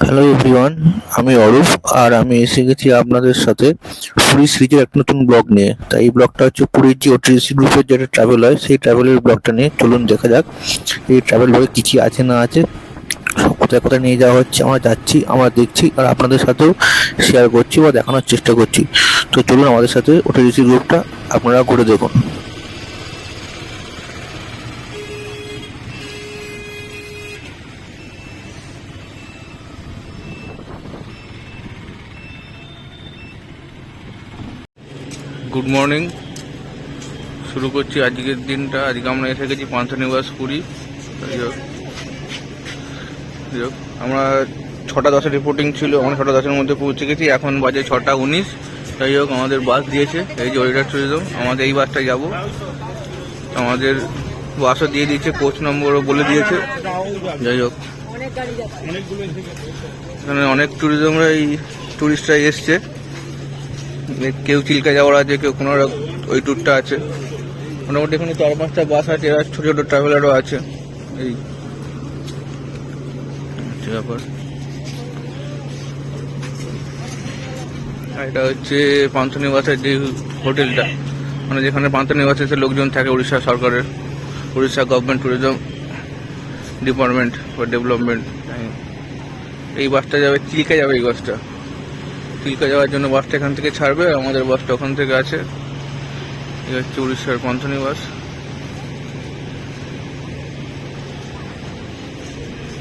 Hello everyone, আমি অরূপ আর আমি এসে গেছি আপনাদের সাথে পুরী সিরিজের এক নতুন ব্লগ নিয়ে। তাই এই ব্লগটা হচ্ছে পুরীর যে ওটিসি গ্রুপের যেটা ট্রাভেল হয় সেই ট্রাভেলের ব্লগটা নিয়ে। চলুন দেখা যাক এই ট্রাভেল ব্লগে কী কী আছে না আছে, সব কোথায় কোথায় নিয়ে যাওয়া হচ্ছে, আমরা যাচ্ছি, আমরা দেখছি আর আপনাদের সাথেও শেয়ার করছি বা দেখানোর চেষ্টা করছি। তো চলুন আমাদের সাথে ওটিসি গ্রুপটা আপনারা ঘুরে দেখুন। গুড মর্নিং, শুরু করছি আজকের দিনটা। আজকে আমরা এসে গেছি পান্থনিবাস পুরী। আমরা 6:10 রিপোর্টিং ছিল, আমরা 6:10-এর মধ্যে পৌঁছে গেছি। এখন বাজে 6:19। যাই হোক, আমাদের বাস দিয়েছে, এই যে ওয়েদার ট্যুরিজম। আমাদের এই বাসটায় যাব, আমাদের বাসও দিয়ে দিয়েছে, কোচ নম্বরও বলে দিয়েছে। যাই হোক, এখানে অনেক ট্যুরিজমরা এই ট্যুরিস্টরা এসছে। কেউ চিল্কা যাওয়ার আছে, কেউ কোনো ওই ট্যুরটা আছে। মোটামুটি এখানে 4-5টা বাস আছে, এরা ছোটো ছোটো ট্রাভেলারও আছে। এই ব্যাপার। এটা হচ্ছে পান্থনিবাসের যে হোটেলটা, মানে যেখানে পান্থনিবাসে এসে লোকজন থাকে উড়িষ্যা সরকারের, Orissa government tourism department for development. এই বাসটা যাবে চিল্কা, যাবে এই বাসটা চিল্কা যাওয়ার জন্য। বাসটা এখান থেকে ছাড়বে, আমাদের বাসটা ওখান থেকে আছে। এই হচ্ছে উড়িষ্যার পান্থনিবাস।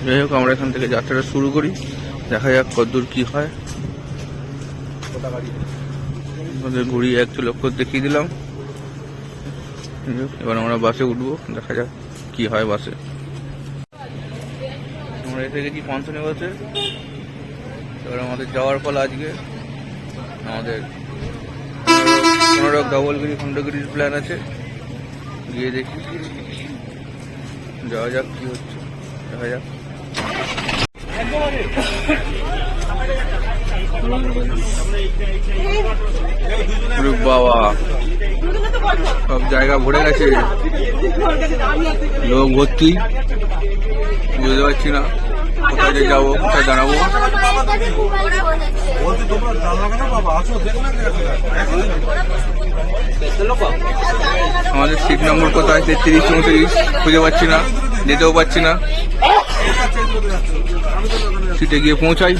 যাই হোক, আমরা এখান থেকে যাত্রাটা শুরু করি, দেখা যাক কতদূর কি হয়। আমাদের ঘুরি একটু লক্ষ্য দেখিয়ে দিলাম। এবার আমরা বাসে উঠবো, দেখা যাক কি হয় বাসে। আমরা এসে গেছি পান্থনিবাসে। এবার আমাদের যাওয়ার ফল আজকে আমাদের কোনোরকম ধবলগিরি খণ্ডগিরির প্ল্যান আছে, গিয়ে দেখি যাওয়া যাক কি হচ্ছে, দেখা যাক। বাবা, সব জায়গা ভরে গেছে, লোক ভর্তি। বুঝতে পারছি না কোথায় যে যাবো, কোথায় দাঁড়াবো। আমাদের সিট নম্বর কোথায়? 33-34 খুঁজে পাচ্ছি না, যেতেও পাচ্ছি না। সিটে গিয়ে পৌঁছাই।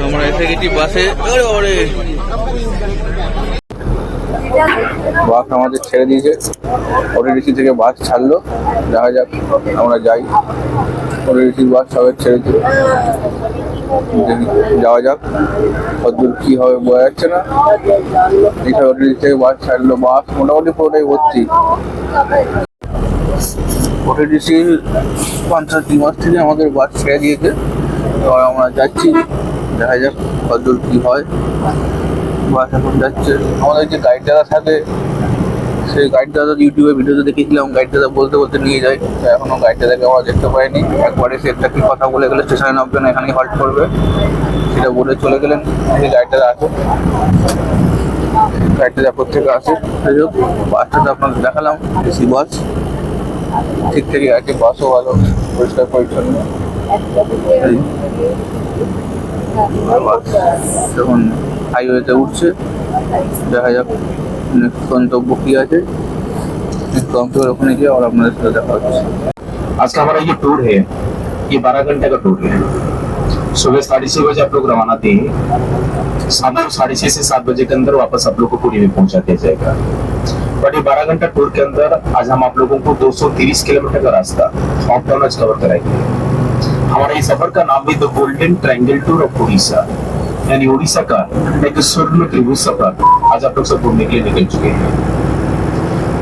আমরা এসে গেছি বাসে। বাস আমাদের ছেড়ে দিয়েছে, ওটিডিসি থেকে বাস ছাড়লো। দেখা যাক, আমরা যাই। ওটিডিসির বাস সবাই ছেড়েছে, যাওয়া যাক। কতদূর কি হবে বোঝা যাচ্ছে না। এইসব ওটিডিসি থেকে বাস ছাড়লো, বাস মোটামুটি পুরোটাই ভর্তি। ওটিডিসির পান্থনিবাস থেকে আমাদের বাস ছেড়ে দিয়েছে, এবার আমরা যাচ্ছি। দেখা যাক কতদূর কি হয়। বাস এখন যাচ্ছে। আমাদের যে গাইড দাদা থাকে, সেই গাইড দাদা ইউটিউবে ভিডিওতে দেখেছিলাম, গাইড দাদা বলতে বলতে নিয়ে যায়। এখনো গাইড দাদাকে আমরা দেখতে পাইনি। একবারে সে একটা কি কথা বলে গেলে স্টেশনে নামবে না, এখানেই হল্ট করবে, সেটা বলে চলে গেলেন। সেই গাইড দাদা আছে, গাইড দাদা কোথেকে আসে। যাই হোক, বাসটা তো আপনাদের দেখালাম, এসি বাস ঠিকঠাকই আছে, বাসও ভালো, পরিষ্কার পরিচ্ছন্ন। যখন হাইওয়েতে উঠছে, দেখা যাক নেক্সট গন্তব্য কি আছে। ওখানে গিয়ে और আপনাদের সাথে দেখা হচ্ছে। आज का हमारा ये टूर है, ये 12 घंटे का टूर है। सुबह 6:30 बजे आप लोग रवाना थे, शाम को 6:30 से 7 बजे के अंदर वापस आप लोग को पुरी में पहुंचा दिया जाएगा। बट ये 12 घंटा टूर के अंदर आज हम आप लोगों को 230 किलोमीटर का रास्ता ऑफ टाउन आज कवर कराएंगे। हमारा ये सफर का नाम भी the golden triangle tour of Orissa, यानी उड़ीसा का एक स्वर्ण त्रिभुज सफर आज आप लोग सब घूमने के लिए निकल चुके हैं।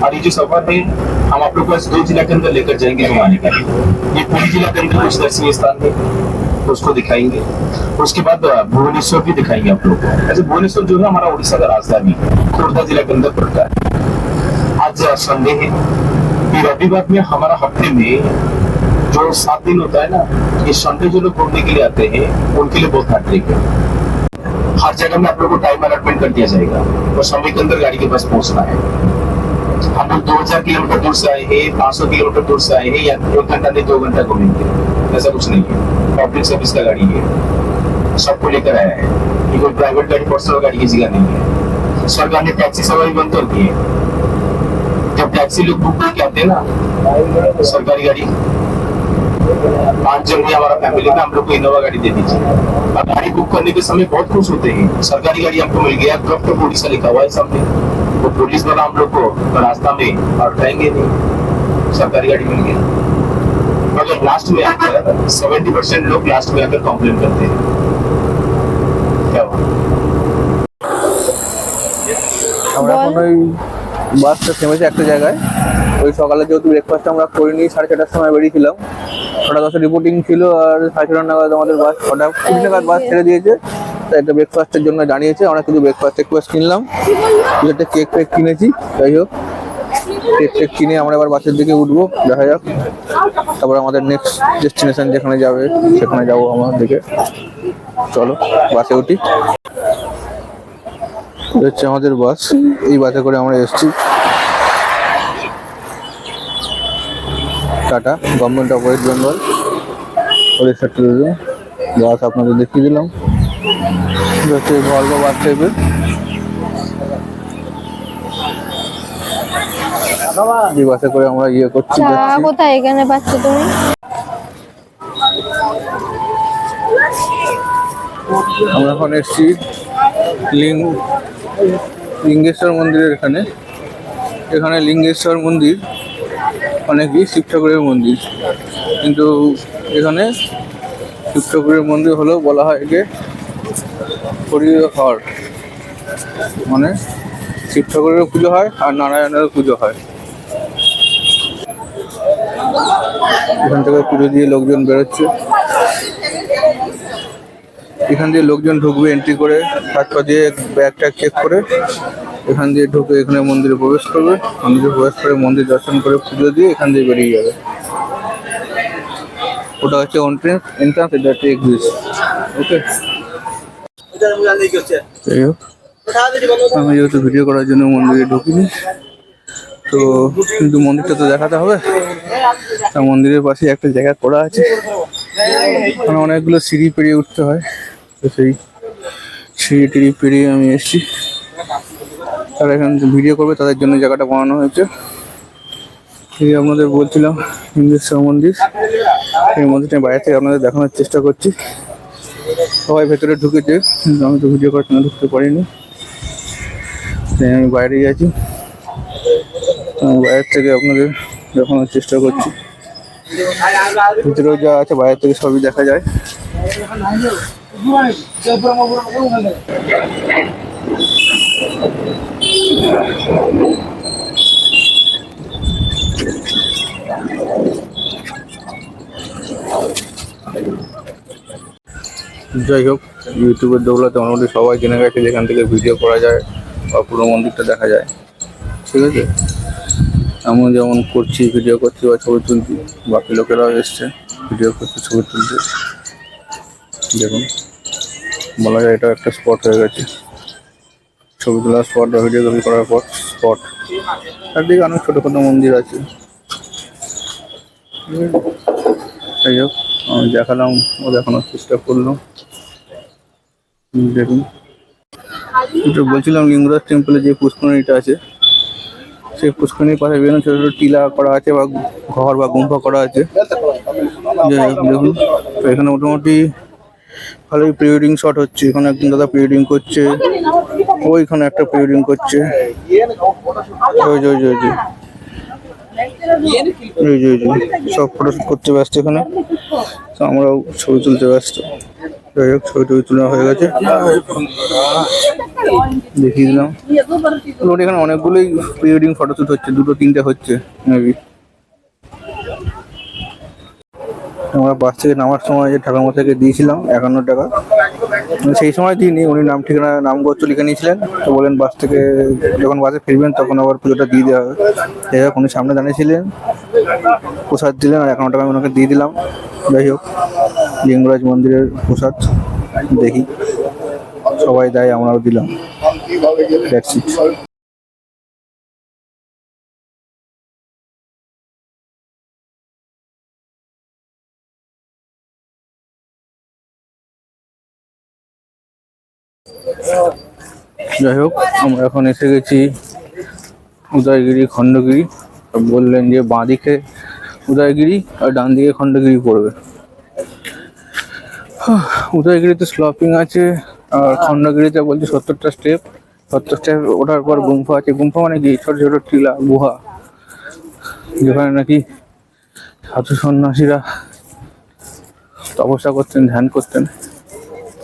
और ये जो सफर है, हम आप लोग को 2 जिला के अंदर लेकर जाएंगे घुमाने के लिए। ये पूरी जिला के अंदर कुछ दर्शनीय स्थान है, उसको दिखाएंगे। उसके बाद भुवनेश्वर भी दिखाएंगे आप लोग को। ऐसे भुवनेश्वर जो है हमारा उड़ीसा का राजधानी खोर्धा जिला के अंदर पड़ता है। आज संडे है, ये रविवार में हमारा हफ्ते में जो 7 दिन होता है ना, ये संडे जो लोग घूमने के लिए आते हैं उनके लिए बहुत हैट्रिक है। हर जगह में आप लोग को टाइम अलॉटमेंट कर दिया जाएगा और समय के अंदर गाड़ी के पास पहुंचना है। हम लोग 2000 किलोमीटर दूर से आए हैं, 500 किलोमीटर दूर से आए हैं, या 1 घंटा नहीं 2 घंटा घूमेंगे, ऐसा कुछ नहीं है। पब्लिक सर्विस का गाड़ी है, सबको लेकर आया है, ये कोई प्राइवेट गाड़ी पर्सनल गाड़ी की जगह नहीं है। सरकार ने टैक्सी सवारी बंद कर दी है। जब टैक्सी लोग बुक करके आते हैं ना सरकारी गाड़ी, 5 जन भी हमारा फैमिली का, हम लोग को इनोवा गाड़ी दे दीजिए। और गाड़ी बुक करने के समय बहुत खुश होते हैं, सरकारी गाड़ी हमको मिल गया, ट्रक तो पुलिस का लिखा हुआ है सामने, वो पुलिस वाला हम लोग को रास्ता में अटकाएंगे नहीं, सरकारी गाड़ी मिल गया। मगर लास्ट में आकर 70% लोग लास्ट में आकर कंप्लेन करते हैं। क्या हुआ? আমরা এখন ওই বাসটা থেমেছে একটা জায়গায়। ওই সকালে যেহেতু ব্রেকফাস্ট আমরা করিনি, 4:30টার সময় বেরিয়েছিলাম, 6:10 রিপোর্টিং ছিল, আর 6:30 নাগাদ আমাদের বাস 6:20 নাগাদ বাস ছেড়ে দিয়েছে। তাই একটা ব্রেকফাস্টের জন্য জানিয়েছে, আমরা কিছু ব্রেকফাস্ট টেকফাস্ট কিনলাম, একটা কেক ফেক কিনেছি। যাই হোক, কেক টেক কিনে আমরা এবার বাসের দিকে উঠবো, দেখা যাক। তারপর আমাদের নেক্সট ডেস্টিনেশন যেখানে যাবে সেখানে যাবো আমার দিকে। চলো বাসে উঠি। হচ্ছে আমাদের বাস, এই বাসে করে আমরা এসেছি Tata government of West Bengal Odisha tourism bus, আপনাদের দেখিয়ে দিলাম। হচ্ছে ভলভো বাস টাইপের। এই বাসে করে আমরা ইয়ে করছি, যাচ্ছি। কোথায় এখানে পাচ্ছ তুমি? আমরা এখন এসেছি লিঙ্গেশ্বর মন্দিরের এখানে। এখানে লিঙ্গেশ্বর মন্দির অনেকই শিব ঠাকুরের মন্দির, কিন্তু এখানে শিব ঠাকুরের মন্দির হলেও বলা হয় যে হরিহর, মানে শিব ঠাকুরেরও পুজো হয় আর নারায়ণেরও পুজো হয়। এখান থেকে পুজো দিয়ে লোকজন বেরোচ্ছে, এখান দিয়ে লোকজন ঢুকবে এন্ট্রি করে, হাত পা দিয়ে ব্যাগটা চেক করে এখান দিয়ে ঢুকে এখানে মন্দিরে প্রবেশ করবে। মন্দিরে প্রবেশ করে মন্দির দর্শন করে পুজো দিয়ে এখান দিয়ে বেরিয়ে যাবে। ওটা হচ্ছে এন্ট্রান্স, এটা হচ্ছে এক্সিট। ওকে, যাই হোক, আমি যেহেতু ভিডিও করার জন্য মন্দিরে ঢুকিনি, তো কিন্তু মন্দিরটা তো দেখাতে হবে। তা মন্দিরের পাশে একটা জায়গা করা আছে, মানে অনেকগুলো সিঁড়ি পেরিয়ে উঠতে হয়, তো সেই সিঁড়ি টিড়ি পেরিয়ে আমি এসেছি। তারা এখানে ভিডিও করবে, তাদের জন্য জায়গাটা বানানো হয়েছে। এই আপনাদের বলছিলাম লিঙ্গেশ্বর মন্দির, এই মন্দিরটা বাইরে থেকে আপনাদের দেখানোর চেষ্টা করছি। সবাই ভেতরে ঢুকেছে, কিন্তু আমি তো ভিডিও করার জন্য ঢুকতে পারিনি, তাই আমি বাইরেই আছি। বাইরের থেকে আপনাদের দেখানোর চেষ্টা করছি। ভিতরেও যা আছে বাইরে থেকে সবই দেখা যায়। যাই হোক, ইউটিউবের দৌলতে মোটামুটি সবাই জেনে গেছে যেখান থেকে ভিডিও করা যায় বা পুরো মন্দিরটা দেখা যায়। ঠিক আছে, আমি যেমন করছি, ভিডিও করছি বা ছবি তুলছি, বাকি লোকেরাও এসছে ভিডিও করছে, ছবি তুলছে। দেখুন, বলা যায় এটা একটা স্পট হয়ে গেছে, ছবি তোলার স্পট বা ভিডিওগ্রাফি করার পর স্পট। চারদিকে অনেক ছোটো ছোটো মন্দির আছে। যাই হোক, আমি দেখালাম ও দেখানোর চেষ্টা করলাম। দেখুন, এটা বলছিলাম লিঙ্গরাজ টেম্পলে যে পুষ্করিণীটা আছে, সেই পুষ্করিণীর পাশে বিভিন্ন ছোটো ছোটো টিলা করা আছে বা ঘর বা গুম্ফা করা আছে। দেখুন, তো এখানে মোটামুটি ভালোই প্রি ওয়েডিং শট হচ্ছে। এখানে একজন দাদা প্রি ওয়েডিং করছে, ওইখানে একটা প্রি ওয়েডিং করছে, সব ফটোশুট করতে ব্যস্ত এখানে, তো আমরাও ছবি তুলতে ব্যস্ত। যাই হোক, ছবি টবি তোলা হয়ে গেছে, দেখিয়ে দিলাম। এখানে অনেকগুলোই প্রি ওয়েডিং ফটোশুট হচ্ছে, 2-3টে হচ্ছে মেবি। আমরা বাস থেকে নামার সময় যে ঠাকুরমশাইকে দিয়েছিলাম 51 টাকা, সেই সময় দিইনি, উনি নাম ঠিকানা নামগোত্র লিখে নিয়েছিলেন, তো বলেন বাস থেকে যখন বাসে ফিরবেন তখন আবার পুজোটা দিয়ে দেওয়া হবে। যাই হোক, উনি সামনে দাঁড়িয়েছিলেন, প্রসাদ দিলেন, আর 51 টাকা আমি ওনাকে দিয়ে দিলাম। যাই হোক, লিঙ্গরাজ মন্দিরের প্রসাদ দেখি সবাই দেয়, আমরাও দিলাম। That's it. যাই হোক, আমরা এখন এসে গেছি উদয়গিরি খণ্ডগিরি। বললেন যে বাঁ দিকে উদয়গিরি আর ডান দিকে খণ্ডগিরি পড়বে। উদয়গিরিতে স্লপিং আছে আর খণ্ডগিরিতে বলছে 70টা স্টেপ। 70 স্টেপ ওঠার পর গুম্ফা আছে। গুম্ফা মানে কি, ছোট ছোট টিলা গুহা, যেখানে নাকি সাধু সন্ন্যাসীরা তপস্যা করতেন, ধ্যান করতেন।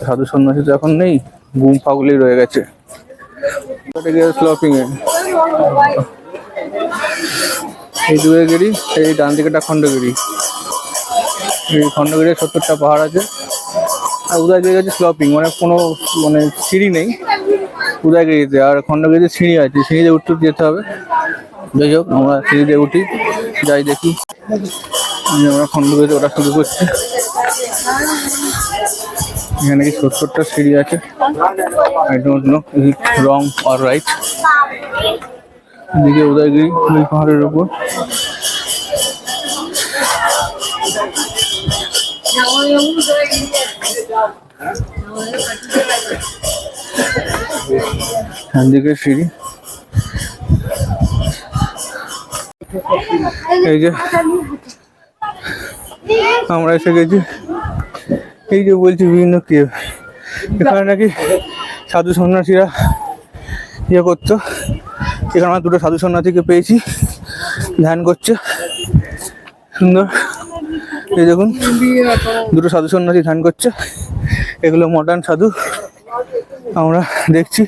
সাধু সন্ন্যাসী তো এখন নেই, গুম্ফাগুলি রয়ে গেছে। স্লপিং এ এই উদয়গিরি, এই ডান দিকেটা খণ্ডগিরি। এই খণ্ডগিরি 70টা পাহাড় আছে। আর উদয়গিরি আছে স্লপিং, মানে কোনো মানে সিঁড়ি নেই উদয়গিরিতে। আর খণ্ডগিরিতে সিঁড়ি আছে, সিঁড়িতে উঠতে যেতে হবে। যাই হোক, আমরা সিঁড়িতে উঠি, যাই দেখি। আমরা খণ্ডগিরিতে ওটা শুরু করছি। এখানে কি 70টা সিঁড়ি আছে। I don't know is it wrong or right. এদিকে উদয়গিরি ওই পাহাড়ের উপর। এদিকে সিঁড়ি। এই যে আমরা এসে গেছি, এই যে বলছি বিভিন্ন কেভ। এখানে নাকি সাধু সন্ন্যাসীরা ইয়ে করতো। এখানে আমরা দুটো সাধু সন্ন্যাসীকে পেয়েছি, ধ্যান করছে সুন্দর। এই দেখুন, দুটো সাধু সন্ন্যাসী ধ্যান করছে। এগুলো মডার্ন সাধু। আমরা দেখছি,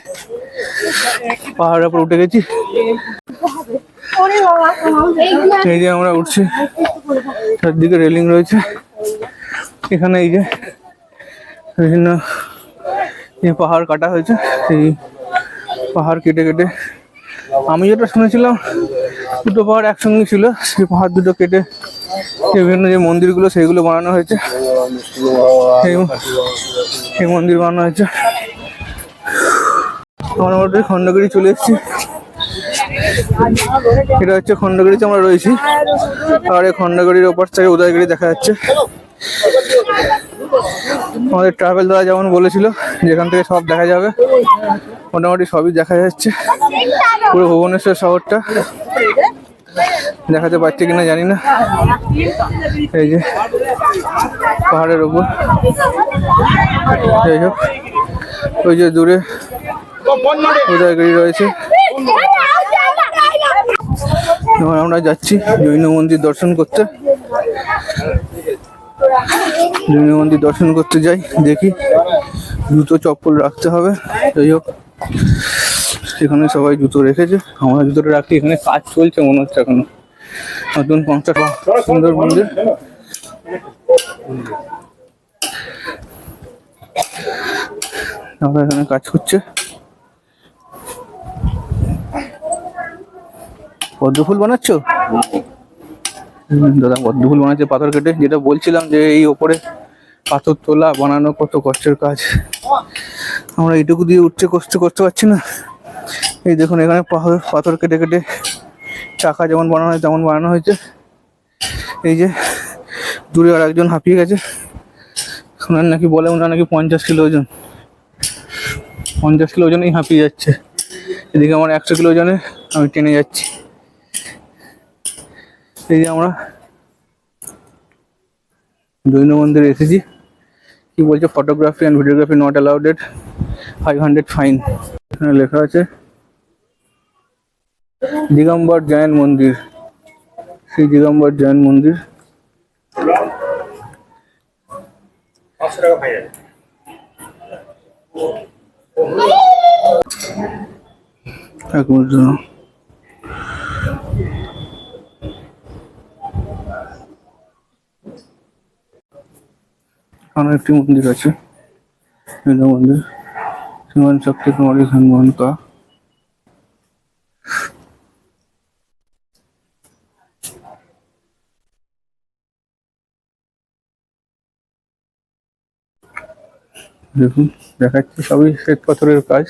পাহাড়ের উপর উঠে গেছি। এই যে আমরা উঠছি, চারদিকে রেলিং রয়েছে। এখানে এই যে বিভিন্ন পাহাড় কাটা হয়েছে। এই পাহাড় কেটে কেটে, আমি যেটা শুনেছিলাম দুটো পাহাড় একসঙ্গে ছিল, সেই পাহাড় দুটো কেটে বিভিন্ন যে মন্দিরগুলো সেইগুলো বানানো হয়েছে। সেই মন্দির বানানো হয়েছে। আমরা মোটামুটি খণ্ডগিরি চলে এসেছি। এটা হচ্ছে খণ্ডগিরিতে আমরা রয়েছি। আর এই খণ্ডগিরির ওপর থেকে উদয়গিরি দেখা যাচ্ছে। আমাদের ট্রাভেল দাদা যেমন বলেছিল যেখান থেকে সব দেখা যাবে, মোটামুটি সবই দেখা যাচ্ছে। পুরো ভুবনেশ্বর শহরটা দেখাতে পারছে কিনা জানি না। এই যে পাহাড়ের উপর, যাই হোক, ওই যে দূরে উদয়গিরি রয়েছে। এবার আমরা যাচ্ছি জৈন মন্দির দর্শন করতে। জৈন মন্দির দর্শন করতে যাই, দেখি জুতো চপ্পল রাখতে হবে। যাই হোক, সেখানে সবাই জুতো রেখেছে, আমরা জুতোটা রাখি। এখানে কাজ চলছে মনে হচ্ছে এখনো, নতুন 50 সুন্দর মন্দির। আমরা এখানে কাজ করছে। পদ্ম ফুল বানাচ্ছ দাদা? পদ্ম ফুল বানাচ্ছে পাথর কেটে। যেটা বলছিলাম যে এই ওপরে পাথর তোলা বানানো কত কষ্টের কাজ। আমরা এইটুকু দিয়ে উঠতে করতে পারছি না। এই দেখুন, এখানে পাথর কেটে কেটে চাকা যেমন বানানো হয় তেমন বানানো হয়েছে। এই যে দূরে আর একজন হাঁপিয়ে গেছে। ওনার নাকি বলে ওনার নাকি 50 কিলো ওজন। 50 কিলো ওজনেই হাঁপিয়ে যাচ্ছে। এদিকে আমার 100 কিলো ওজনে আমি টেনে যাচ্ছি। এই যে আমরা জৈন মন্দিরে এসেছি। কি বলছে, photography and videography not allowed at 500 fine. এখানে লেখা আছে দিগম্বর জৈন মন্দির, শ্রী দিগম্বর জৈন মন্দির। এক মিনিট জন্য এখানে একটি মন্দির আছে, জৈন মন্দির। শ্রীমান শক্তি কুমারী হনুমান কা। দেখুন, দেখাচ্ছি সবই শ্বেত পাথরের কাজ।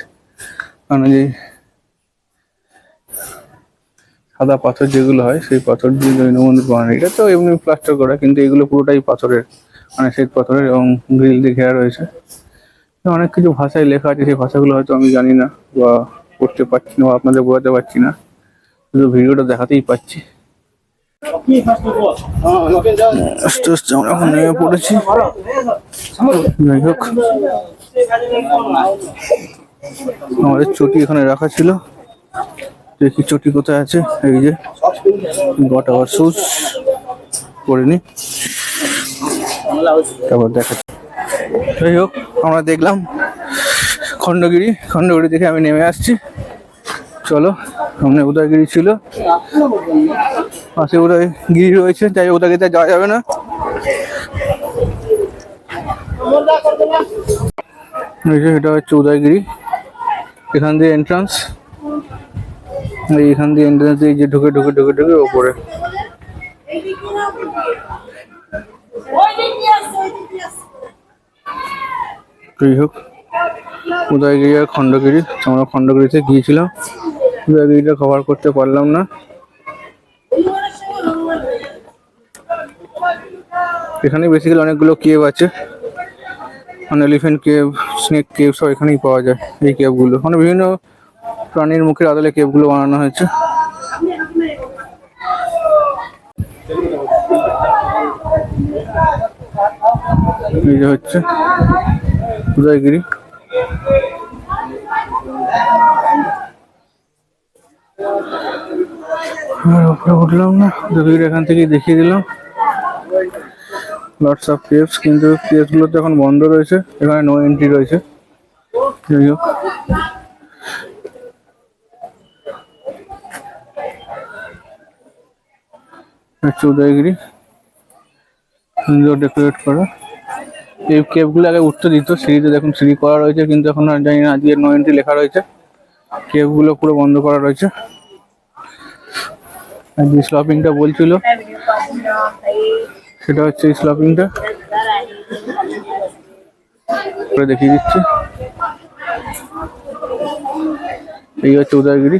মানে যে সাদা পাথর যেগুলো হয় সেই পাথর দিয়ে জৈন মন্দির বানানো। এটা তো এমনি প্লাস্টার করা, কিন্তু এগুলো পুরোটাই পাথরের, মানে শ্বেত পাথরের, এবং গ্রিল দিয়ে ঘেরা রয়েছে। অনেক কিছু ভাষায় লেখা আছে, সেই ভাষাগুলো হয়তো আমি জানি না বা পড়তে পারছি না বা আপনাদের বোঝাতে পারছি না, শুধু ভিডিওটা দেখাতেই পাচ্ছি। আস্তে আস্তে আমরা এখন নেমে পড়েছি। যাই হোক, আমাদের চটি এখানে রাখা ছিল, দেখি চটি কোথায় আছে। এই যে গট আওয়ার শুজ পরিনি, তারপর দেখাচ্ছি। যাই হোক, আমরা দেখলাম খণ্ডগিরি, খণ্ডগিরি দেখে আমি নেমে আসছি। চলো, সামনে উদয়গিরি ছিল, পাশে উদয়গিরি রয়েছে, তাই উদয়গিরিতে যাওয়া যাবে না। এটা হচ্ছে উদয়গিরি, এখান দিয়ে এন্ট্রান্স, এইখান দিয়ে এন্ট্রান্স দিয়ে যে ঢুকে ঢুকে ঢুকে ঢুকে ওপরে। যাই হোক, উদয়গিরি আর খণ্ডগিরি, আমরা খণ্ডগিরিতে গিয়েছিলাম, উদয়গিরিটা কভার করতে পারলাম না। এখানে বেসিক্যালি অনেকগুলো কেভ আছে, মানে এলিফ্যান্ট কেভ, স্নেক কেভ সব এখানেই পাওয়া যায়। এই কেভগুলো মানে বিভিন্ন প্রাণীর মুখের আদলে কেভগুলো বানানো হয়েছে। এই যে হচ্ছে উদয়গিরি। উপরে উঠলাম না, উদয়গিরি এখান থেকে দেখিয়ে দিলাম। লটস অফ কেভস, কিন্তু কেভস গুলো তো এখন বন্ধ রয়েছে, এখানে নো এন্ট্রি রয়েছে। যাই হোক, উদয়গিরি সুন্দর ডেকোরেট করা। এই কেভগুলো আগে উঠতে দিত, সিঁড়িতে দেখুন সিঁড়ি করা রয়েছে, কিন্তু এখন আর জানি না, আজকে নো এন্ট্রি লেখা রয়েছে। কেভগুলো পুরো বন্ধ করা রয়েছে। আর যে স্লপিংটা বলছিল সেটা হচ্ছে এই স্লপিংটা, দেখিয়ে দিচ্ছি। এই হচ্ছে উদয়গিরি।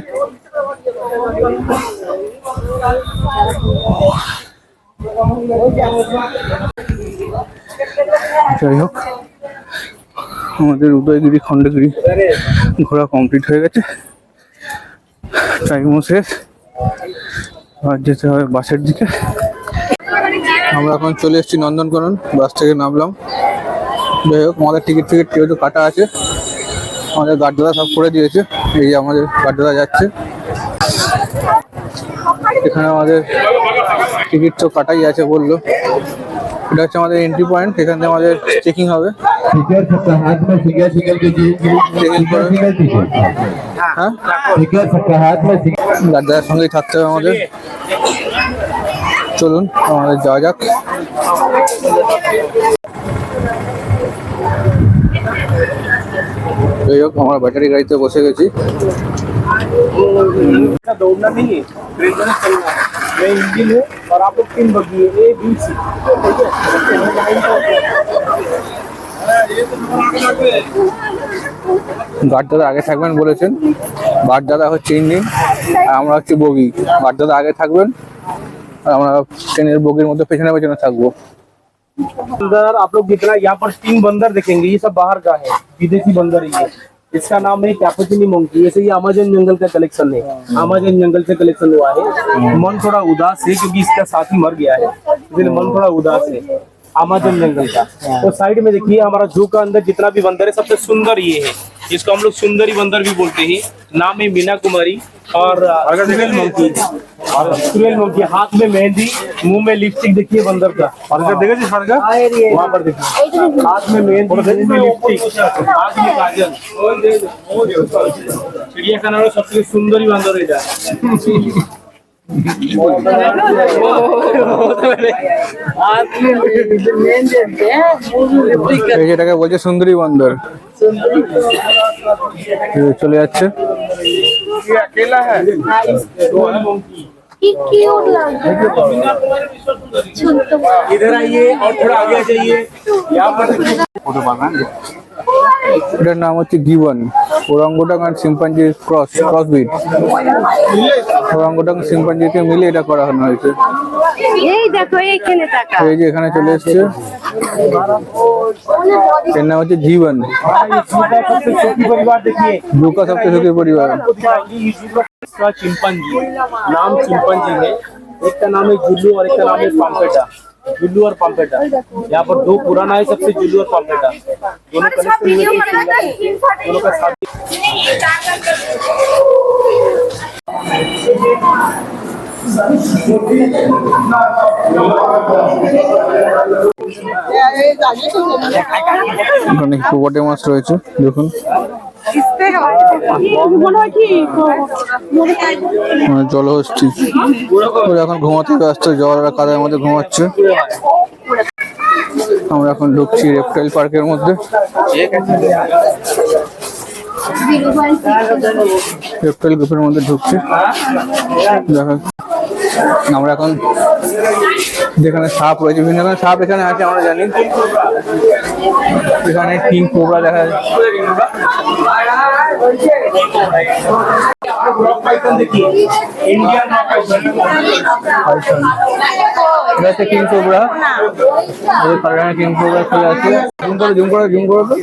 যাই হোক, আমাদের উদয়গিরি খণ্ডগিরি ঘোরা কমপ্লিট হয়ে গেছে, টাইমও শেষ, আর যেতে হবে বাসের দিকে। আমরা এখন চলে এসেছি নন্দনকানন, বাস থেকে নামলাম। যাই হোক, আমাদের টিকিট যেহেতু কাটা আছে, আমাদের গার্ডদাদা সব করে দিয়েছে। এই যে আমাদের গার্ডদাদা যাচ্ছে, এখানে আমাদের টিকিট তো কাটাই আছে বললো। এটা হচ্ছে আমাদের এন্ট্রি পয়েন্ট, এখান থেকে আমাদের চেকিং হবে। হ্যাঁ, গার্ডদাদার সঙ্গেই থাকতে হবে আমাদের। চলুন আমাদের যাওয়া যাক। যাই হোক, আমরা ব্যাটারি গাড়িতে বসে গেছি। दौड़ना नहीं है, ट्रेन में चलना है। मैं इंजन हूँ और आप लोग 3 बग्गी है, A B C। গার্ডদাদা আগে থাকবেন বলেছেন, গার্ডদাদা হচ্ছে ইঞ্জিন আর আমরা হচ্ছে বগি। গার্ডদাদা আগে থাকবেন আর আমরা ট্রেনের বগির মধ্যে পেছনে পেছনে থাকবো। बंदर आप लोग जितना यहाँ पर 3 बंदर देखेंगे, ये सब बाहर का है, विदेशी बंदर है ये। इसका नाम है कैपुचिनी मंकी। ऐसे ये अमेज़न जंगल का कलेक्शन है, अमेज़न जंगल से कलेक्शन हुआ है। मन थोड़ा उदास है क्योंकि इसका साथी मर गया है, इसलिए मन थोड़ा उदास है। अमेज़न जंगल का तो साइड में देखिए, हमारा जू का अंदर जितना भी बंदर है सबसे सुंदर ये है, इसको हम लोग सुंदरी बंदर भी बोलते हैं। नाम है मीना कुमारी और सुरेल मंकी। सुरेल मंकी, हाथ में मेहंदी, मुंह में लिपस्टिक। देखिए बंदर का वहाँ पर देखिए, हाथ में मेहंदी, मुंह में लिपस्टिक, हाथ में काजल। चिड़ियाखाना में सबसे सुंदरी बंदर है जा। যেটাকে বলছে সুন্দরী বন্দর, চলে যাচ্ছে। अकेला है इधर आइए और थोड़ा आगे जाइए, यहाँ पर এটার নাম হচ্ছে গিবন, ওরাঙ্গুটাং আর শিম্পাঞ্জির ক্রসবিট। ওরাঙ্গুটাং শিম্পাঞ্জিকে মিলে এটা করানো হয়েছে। এই দেখো এইখানে তাকা। এই যে এখানে চলে এসছে, এর নাম হচ্ছে जीवन। सबसे सुखी परिवार देखिए, जू का सबसे सुखी परिवार। इसका चिंपांजी, नाम चिंपांजी है। एक का नाम है जुल्लू और एक का नाम है पाम्पेटा। जुल्लू और पाम्पेटा, यहाँ पर दो पुराना है सबसे, जुल्लू और पाम्पेटा दोनों कलेक्शन हुए थे, दोनों का साथ। এখানে হিপোপটেমাস রয়েছে দেখুন, মানে জলহস্তি। ওরা এখন ঘুমাতে ব্যস্ত, জল আর কাদার মধ্যে ঘুমাচ্ছে। আমরা এখন ঢুকছি রেপটাইল পার্কের মধ্যে। রেপটাইল গ্রুপের মধ্যে ঢুকছি। দেখা, আমরা এখন যেখানে সাপ রয়েছে, বিভিন্ন ধরনের সাপ এখানে আছে আমরা জানি। এখানে কিং কোবরা দেখা যাচ্ছে। এটা হচ্ছে কিং কোবরা, কিং কোবরা চলে আছে। জুম করো তো।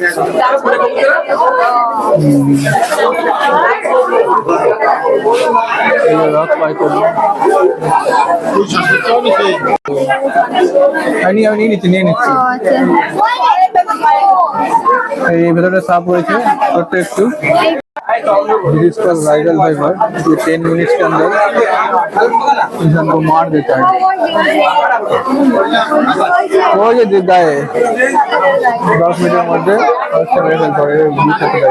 রক পাইথন আমি নিয়ে নিচ্ছি। এই ভেতরে সাপ রয়েছে ছোট্ট একটু। इसका वायरल फाइबर ये 10 मिनट्स के अंदर इंसान को मार देता है। वो ये देता है 10 मिनट मध्य वायरल করে বুঝতে পারে।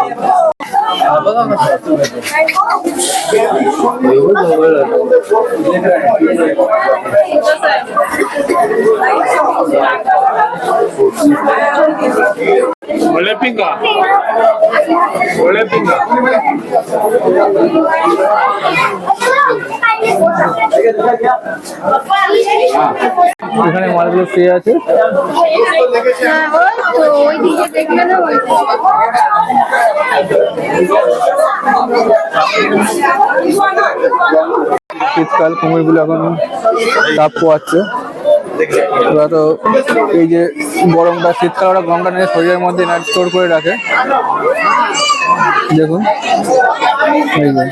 Oleh pinga. এখানে মালগুলো ফ্রি আছে। শীতকাল কুমিরগুলো এখন তাপ পোয়াচ্ছে। ওরা তো এই যে গরমটা, শীতকাল ওরা গরমটা নিয়ে শরীরের মধ্যে স্টোর করে রাখে। দেখুন এই যে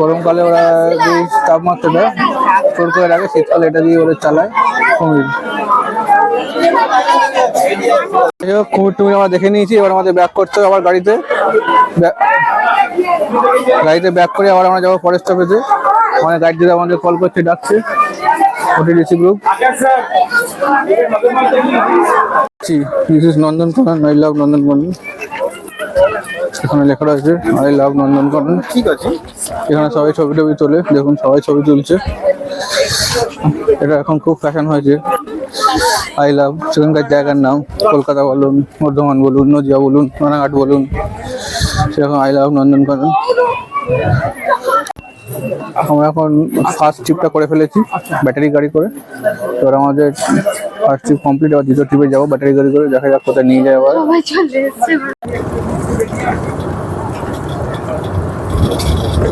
গরমকালে ওরা যে তাপমাত্রাটা স্টোর করে রাখে, শীতকালে এটা দিয়ে ওরা চালায় কুমির। কুমির টুমির আমরা দেখে নিয়েছি। এবার আমাদের ব্যাক করতে হবে আবার গাড়িতে ব্যাক করে আবার আমরা যাবো ফরেস্ট অফিসে। মানে গাইড দিদি আমাদের কল করছে, ডাকছে OTDC group. This is Nandankanan, I love Nandankanan. এখানে লেখা রয়েছে আই লাভ নন্দনকানন। ঠিক আছে, এখানে সবাই ছবি টবি তোলে। দেখুন সবাই ছবি তুলছে। এটা এখন খুব ফ্যাশন হয়েছে। আই লাভ সেখানকার জায়গার নাম, কলকাতা বলুন, বর্ধমান বলুন, নদিয়া বলুন, রানাঘাট বলুন, সেরকম আই লাভ নন্দনকানন। আমরা এখন ফার্স্ট ট্রিপটা করে ফেলেছি ব্যাটারি গাড়ি করে। এবার আমাদের ফার্স্ট ট্রিপ কমপ্লিট, আবার দ্বিতীয় ট্রিপে যাবো ব্যাটারি গাড়ি করে। দেখা যাক কোথায় নিয়ে যায় আবার।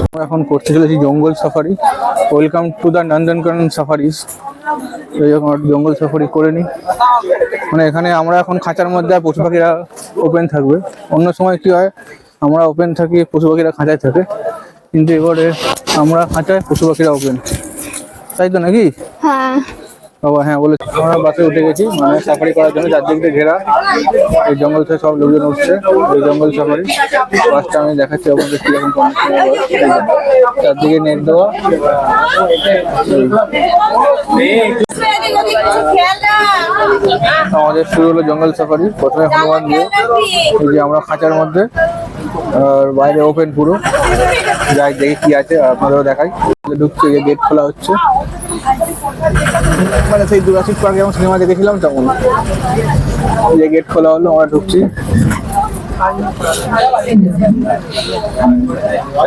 আমরা এখন করতে চলেছি জঙ্গল safari. Welcome to the Nandankanan safaris. জঙ্গল সাফারি করে নিই। মানে এখানে আমরা এখন খাঁচার মধ্যে, আর পশু পাখিরা ওপেন থাকবে। অন্য সময় কি হয়, আমরা ওপেন থাকি, পশু পাখিরা খাঁচায় থাকে। কিন্তু এবারে আমরা খাঁচায়, পশু পাখিরা ওপেন, তাই তো নাকি? হ্যাঁ বাবা হ্যাঁ বলে। আমরা বাসে উঠে গেছি, মানে সাফারি করার জন্য। চারদিক দিয়ে ঘেরা, এই জঙ্গল থেকে সব লোকজন উঠছে। এই জঙ্গল সাফারি বাসটা আমি দেখাচ্ছি আপনাদের কিরকম চারদিকে নেট দেওয়া। আমাদের শুরু হলো জঙ্গল সাফারি। প্রথমে হনুমান দিয়ে, এই যে আমরা খাঁচার মধ্যে, আর বাইরে ওপেন পুরো। যাই দেখি কি আছে, আপনাদেরও দেখাই। ঢুকছে, যে গেট খোলা হচ্ছে, মানে সেই জুরাসিক পার্কে যেমন সিনেমা দেখেছিলাম তেমন। যে গেট খোলা হলো, আমরা ঢুকছি।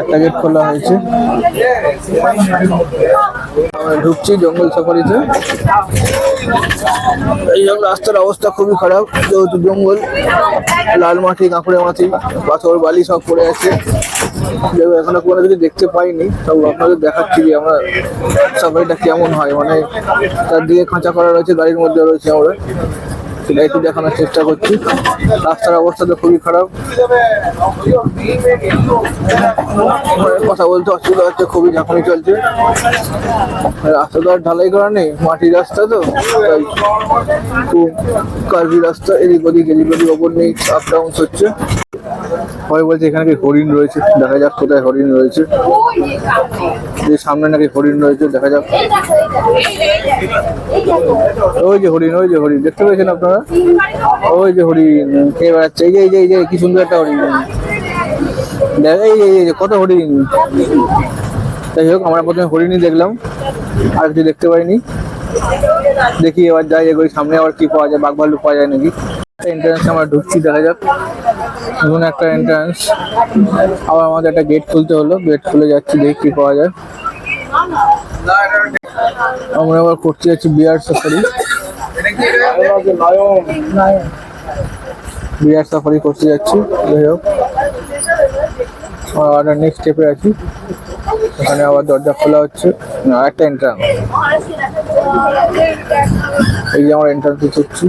একটা গেট খোলা হয়েছে। আমরা ঢুকছি জঙ্গল সাফারিতে। এই সব রাস্তার অবস্থা খুবই খারাপ, যেহেতু জঙ্গল, লাল মাটি, কাঁকড়ে মাটি, পাথর বালি সব পড়ে আছে। যেগুলো এখনো কোনো কিছু দেখতে পাইনি, সব আপনাদের দেখাচ্ছি যে আমরা সাফারিটা কেমন হয়। মানে তার দিকে খাঁচা করা রয়েছে, গাড়ির মধ্যে রয়েছে, আমরা সেটা একটু দেখানোর চেষ্টা করছি। রাস্তার অবস্থা তো খুবই খারাপ, কথা বলতে অসুবিধা হচ্ছে, খুবই ঝাঁকুনি চলছে। রাস্তা তো আর ঢালাই করা নেই, মাটির রাস্তা তো, তাই খুব কার্ভি রাস্তা, এদিক ওদিক ওপর নেই, আপ ডাউন হচ্ছে। সবাই বলছে এখানে কি হরিণ রয়েছে, দেখা যাক কোথায় হরিণ রয়েছে। যে সামনে নাকি হরিণ রয়েছে, দেখা যাক। ওই যে হরিণ, ওই যে হরিণ, দেখতে পেয়েছেন আপনারা? ওই যে হরিণ খেয়ে বেড়াচ্ছে। এই যে কি সুন্দর একটা হরিণ, এই যে কত হরিণ। যাই হোক, আমরা প্রথমে হরিণই দেখলাম, আর কিছু দেখতে পাইনি। দেখি এবার যাই, এগোই সামনে, আবার কি পাওয়া যায়, বাঘ ভাল্লুক পাওয়া যায় নাকি। এন্ট্রান্সে আমরা ঢুকছি, দেখা যাক। নতুন একটা এন্ট্রান্স, আবার আমাদের একটা গেট খুলতে হলো, গেট খুলে যাচ্ছি, দেখি কি পাওয়া যায়। আমরা আবার করতে যাচ্ছি বিয়ার সাফারি। বিয়ার সাফারি করতে যাচ্ছি। যাই হোক, আর নেক্সট স্টেপে আছি, ওখানে আবার দরজা খোলা হচ্ছে। একটা এন্ট্রান্স, এই যে আমার এন্ট্রান্সে ঢুকছি।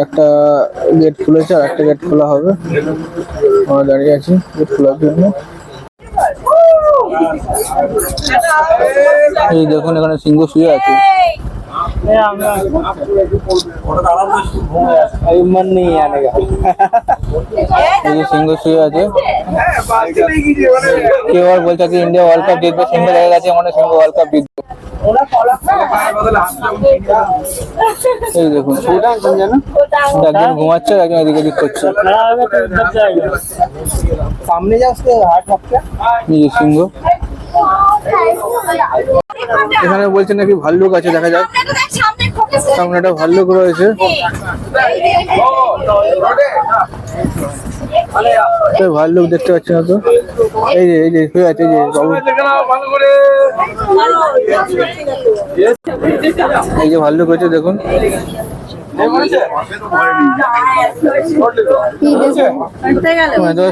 একটা গেট খুলেছে, আর একটা গেট খোলা হবে। আমরা দাঁড়িয়ে আছি গেট খোলার জন্য। এই দেখুন, এখানে সিংহ শুয়ে আছে। मन नहीं आने का। এই যে সিংহ শুয়ে আছে। কেউ আর বলছে কি ইন্ডিয়া ওয়ার্ল্ড কাপ জিতবে, সিংহ দেখা গেছে মানে সিংহ ওয়ার্ল্ড কাপ জিতবে। এই দেখুন, একজন ঘুমাচ্ছে, একজন এদিক ওদিক করছে। सामने जा, उसके हाथ रख। এই যে সিংহ। এখানে বলছে নাকি ভাল্লুক আছে, দেখা যাক। সামনে একটা ভাল্লুক রয়েছে। ভাল্লুক দেখতে পাচ্ছি না তো। এই যে শুয়ে আছে, এই যে বাবু, এই যে ভাল্লুক হয়েছে, দেখুন।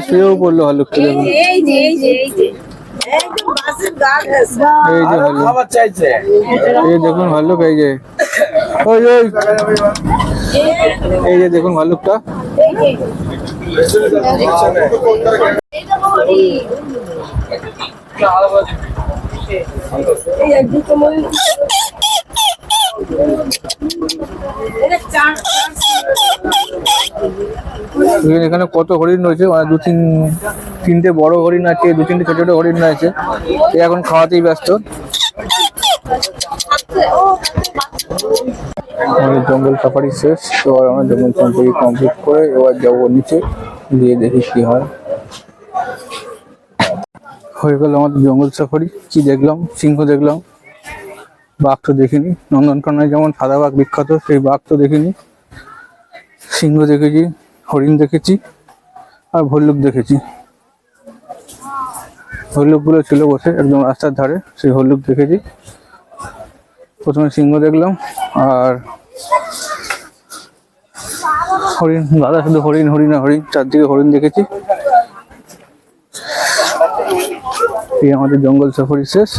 শুয়েও পড়লো ভাল্লুকটা, দেখুন। এই যে ভাল্লুক, এই দেখুন ভাল্লুক, এই যে ওই এই যে দেখুন ভাল্লুকটা। এখানে কত হরিণ রয়েছে, মানে তিনটে বড় হরিণ আছে, 2-3টে ছোট ছোট হরিণ আছে। এখন খাওয়াতেই ব্যস্ত। আমাদের জঙ্গল সাফারি শেষ, এবার আমরা জঙ্গল সাফারি কমপ্লিট করে এবার যাবো নিচে, গিয়ে দেখি কি হয়। হয়ে গেল আমাদের জঙ্গল সাফারি। কি দেখলাম? সিংহ দেখলাম, বাঘ তো দেখিনি। নন্দনকাননে যেমন সাদা বাঘ বিখ্যাত, সেই বাঘ তো দেখিনি। সিংহ দেখেছি, হরিণ দেখেছি, আর ভল্লুক দেখেছি। ভল্লুকগুলো ছিল বসে একদম রাস্তার ধারে, সেই ভল্লুক দেখেছি। প্রথমে সিংহ দেখলাম, আর হরিণ, দাদা শুধু হরিণ হরিণ আর হরিণ, চারদিকে হরিণ দেখেছি। এই আমাদের জঙ্গল সাফারি শেষ।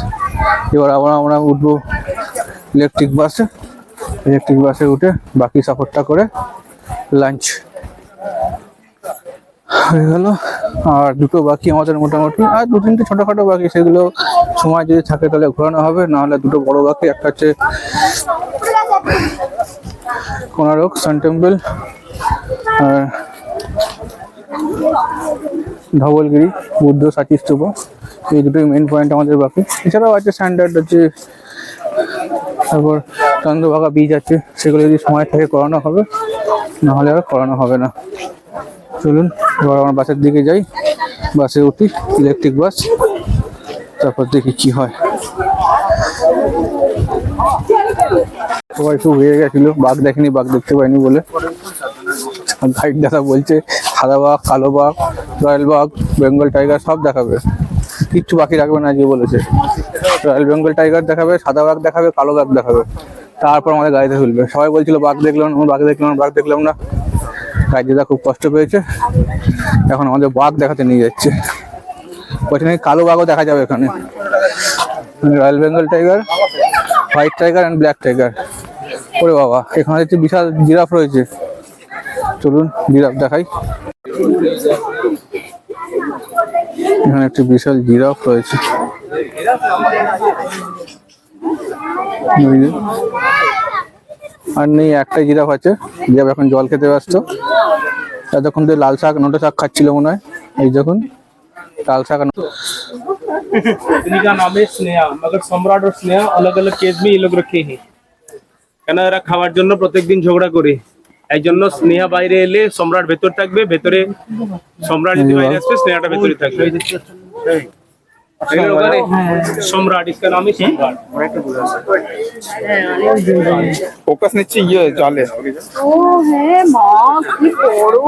এবার আবার আমরা উঠবো ইলেকট্রিক বাসে। ইলেকট্রিক বাসে উঠে বাকি সফরটা করে লাঞ্চ হয়ে গেল। আর দুটো বাকি আমাদের মোটামুটি, আর 2-3টে ছোটখাটো বাকি, সেগুলো সময় যদি থাকে তাহলে ঘোরানো হবে, না হলে দুটো বড় বাকি। একটা হচ্ছে কোনারক সান টেম্পল, আর ধবলগিরি বুদ্ধ সাচি স্তূপ। এই দুটোই মেন পয়েন্ট আমাদের বাকি। এছাড়াও আছে স্ট্যান্ডার্ড, আছে তারপর চন্দ্রভাগা বিচ আছে, সেগুলো যদি সময় থাকে করানো হবে, না হলে আর করানো হবে না। চলুন এবার আমরা বাসের দিকে যাই, বাসে উঠি, ইলেকট্রিক বাস, তারপর দেখি কি হয়। সবাই খুব হয়ে গেছিল, বাঘ দেখেনি, বাঘ দেখতে পাইনি বলে। গাইড দাদা বলছে সাদা বাঘ, কালো বাঘ, রয়্যাল বাঘ, বেঙ্গল টাইগার সব দেখাবে, কিচ্ছু বাকি রাখবে না যে বলেছে। রয়্যাল বেঙ্গল টাইগার দেখাবে, সাদা বাঘ দেখাবে, কালো বাঘ দেখাবে, তারপর আমাদের গাড়িতে তুলবে। সবাই বলছিল বাঘ দেখলাম না, বাঘ দেখলাম না। গাড়িটা খুব কষ্ট পেয়েছে, এখন আমাদের বাঘ দেখাতে নিয়ে যাচ্ছে। ওখানে কালো বাঘও দেখা যাবে এখানে। Royal Bengal tiger, white tiger and black tiger. ওরে বাবা, এখানে হচ্ছে বিশাল জিরাফ রয়েছে, চলুন জিরাফ দেখাই। এখানে একটি বিশাল জিরাফ রয়েছে, আর নেই একটাই জিরাফ আছে। জিরাফ এখন জল খেতে ব্যস্ত। এতক্ষণ ধরে লাল শাক, নোটা শাক খাচ্ছিল মনে হয়। এই দেখুন লাল শাক। इनका नाम है स्नेहा, मगर सम्राट और स्नेहा अलग अलग केज में ये लोग रखे हैं। কেন এরা খাওয়ার জন্য প্রত্যেকদিন ঝগড়া করে, এই জন্য স্নেহা বাইরে এলে সম্রাট ভেতর থাকবে, ভেতরে সম্রাট যদি বাইরে আসবে স্নেহাটা ভেতরে থাকবে। ওখানে সম্রাট, इसका नाम है सम्राट। फोकस नीचे ये जाले ও হ্যাঁ মা কি বড়।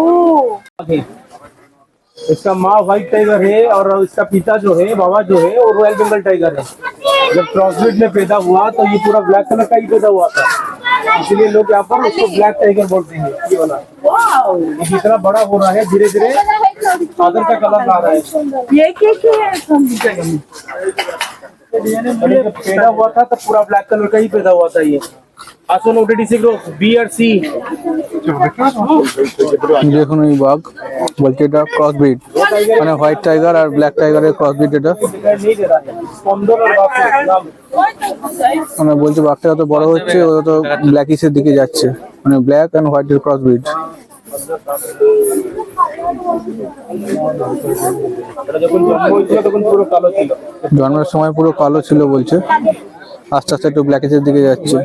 इसका माँ व्हाइट टाइगर है और इसका पिता जो है, बाबा जो है, वो रॉयल बंगाल टाइगर है। जब क्रॉसब्रीड में पैदा हुआ तो ये पूरा ब्लैक कलर का ही पैदा हुआ था, इसलिए लोग यहाँ पर उसको ब्लैक टाइगर बोलते हैं। ये वाला ये जितना बड़ा हो रहा है धीरे धीरे चादर का कलर आ रहा है। ये क्या है? पहले जब पैदा हुआ था तब पूरा ब्लैक कलर का ही पैदा हुआ था ये। আসুন ওটিডিসি গ্রুপ বিআরসি। দেখুন এই বাঘ বলছে এটা ক্রস ব্রিড, মানে হোয়াইট টাইগার আর ব্ল্যাক টাইগারের ক্রস ব্রিড এটা। মানে বলছে বাঘটা যত বড় হচ্ছে ও তো ব্ল্যাকিশের দিকে যাচ্ছে, মানে ব্ল্যাক অ্যান্ড হোয়াইটের ক্রস ব্রিড। যখন জন্ম হয়েছিল তখন পুরো কালো ছিল, জন্মের সময় পুরো কালো ছিল বলছে, আস্তে আস্তে একটু ব্ল্যাকিশের দিকে যাচ্ছে।